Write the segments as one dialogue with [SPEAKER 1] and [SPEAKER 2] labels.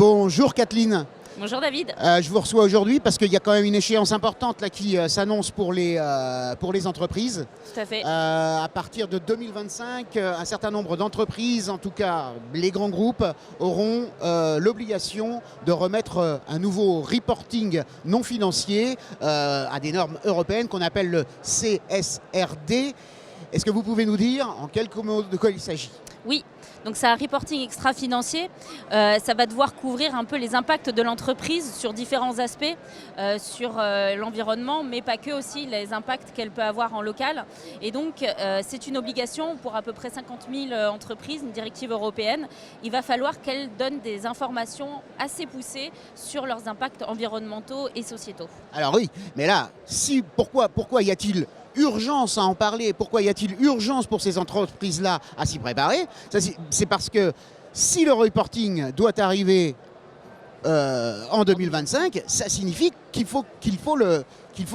[SPEAKER 1] Bonjour Kathleen.
[SPEAKER 2] Bonjour David.
[SPEAKER 1] Je vous reçois aujourd'hui parce qu'il y a quand même une échéance importante là, qui s'annonce pour les entreprises.
[SPEAKER 2] Tout à fait.
[SPEAKER 1] À partir de 2025, un certain nombre d'entreprises, en tout cas les grands groupes, auront l'obligation de remettre un nouveau reporting non financier à des normes européennes qu'on appelle le CSRD. Est-ce que vous pouvez nous dire en quelques mots de quoi il s'agit ?
[SPEAKER 2] Oui, donc c'est un reporting extra-financier. Ça va devoir couvrir un peu les impacts de l'entreprise sur différents aspects, sur l'environnement, mais pas que aussi, les impacts qu'elle peut avoir en local. Et donc, c'est une obligation pour à peu près 50 000 entreprises, une directive européenne. Il va falloir qu'elles donnent des informations assez poussées sur leurs impacts environnementaux et sociétaux.
[SPEAKER 1] Alors oui, mais là, pourquoi y a-t-il urgence à en parler? Pourquoi y a-t-il urgence pour ces entreprises-là à s'y préparer? C'est parce que si le reporting doit arriver en 2025, ça signifie qu'il faut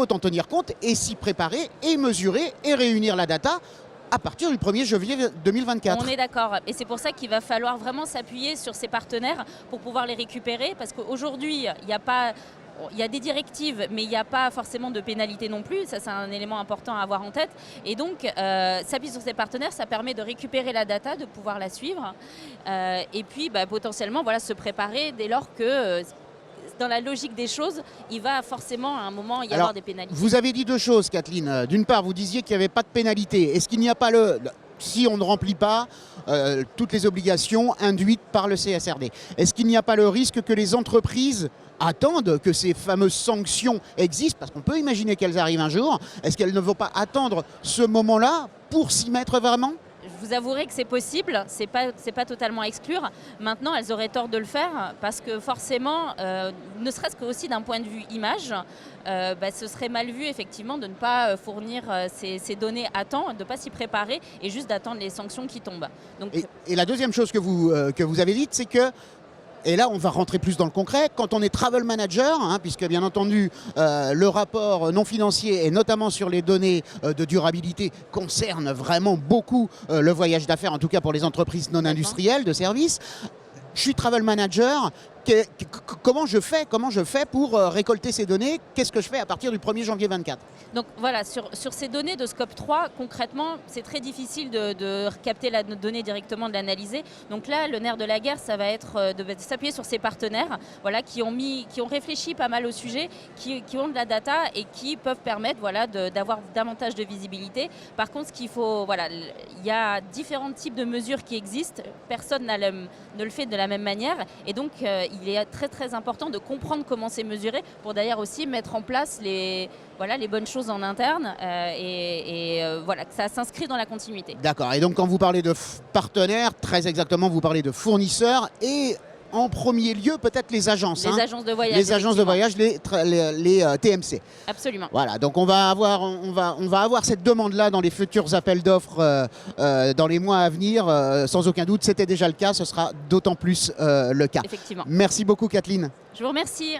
[SPEAKER 1] en tenir compte et s'y préparer et mesurer et réunir la data à partir du 1er janvier 2024.
[SPEAKER 2] On est d'accord. Et c'est pour ça qu'il va falloir vraiment s'appuyer sur ces partenaires pour pouvoir les récupérer. Parce qu'aujourd'hui, il y a des directives, mais il n'y a pas forcément de pénalité non plus. Ça, c'est un élément important à avoir en tête. Et donc, s'appuyer sur ces partenaires, ça permet de récupérer la data, de pouvoir la suivre. Et puis, potentiellement, se préparer dès lors que... dans la logique des choses, il va forcément à un moment y avoir des pénalités.
[SPEAKER 1] Vous avez dit deux choses, Kathleen. D'une part, vous disiez qu'il n'y avait pas de pénalité. Est-ce qu'il n'y a pas si on ne remplit pas toutes les obligations induites par le CSRD, est-ce qu'il n'y a pas le risque que les entreprises attendent que ces fameuses sanctions existent, parce qu'on peut imaginer qu'elles arrivent un jour? Est-ce qu'elles ne vont pas attendre ce moment-là pour s'y mettre vraiment?
[SPEAKER 2] Je vous avouerai que c'est possible, c'est pas totalement à exclure. Maintenant, elles auraient tort de le faire parce que forcément, ne serait-ce que aussi d'un point de vue image, ce serait mal vu effectivement de ne pas fournir ces données à temps, de ne pas s'y préparer et juste d'attendre les sanctions qui tombent. Donc,
[SPEAKER 1] et la deuxième chose que vous avez dite, c'est que, et là, on va rentrer plus dans le concret. Quand on est travel manager, puisque bien entendu, le rapport non financier, et notamment sur les données de durabilité, concerne vraiment beaucoup le voyage d'affaires, en tout cas pour les entreprises non industrielles de services. Je suis travel manager. Comment je fais pour récolter ces données? Qu'est-ce que je fais à partir du 1er janvier 2024?
[SPEAKER 2] Donc voilà, sur ces données de Scope 3, concrètement, c'est très difficile de capter la donnée directement, de l'analyser. Donc là, le nerf de la guerre, ça va être de s'appuyer sur ces partenaires qui ont réfléchi pas mal au sujet, qui ont de la data et qui peuvent permettre d'avoir davantage de visibilité. Par contre, il y a différents types de mesures qui existent. Personne ne le fait de la même manière. Et donc, il est très très important de comprendre comment c'est mesuré pour d'ailleurs aussi mettre en place les bonnes choses en interne que ça s'inscrit dans la continuité.
[SPEAKER 1] D'accord. Et donc quand vous parlez de partenaires, très exactement, vous parlez de fournisseurs et en premier lieu peut-être les agences.
[SPEAKER 2] Les agences de voyage.
[SPEAKER 1] Les agences de voyage, les TMC.
[SPEAKER 2] Absolument.
[SPEAKER 1] Voilà, donc on va avoir cette demande-là dans les futurs appels d'offres dans les mois à venir. Sans aucun doute, c'était déjà le cas, ce sera d'autant plus le cas.
[SPEAKER 2] Effectivement.
[SPEAKER 1] Merci beaucoup Kathleen.
[SPEAKER 2] Je vous remercie.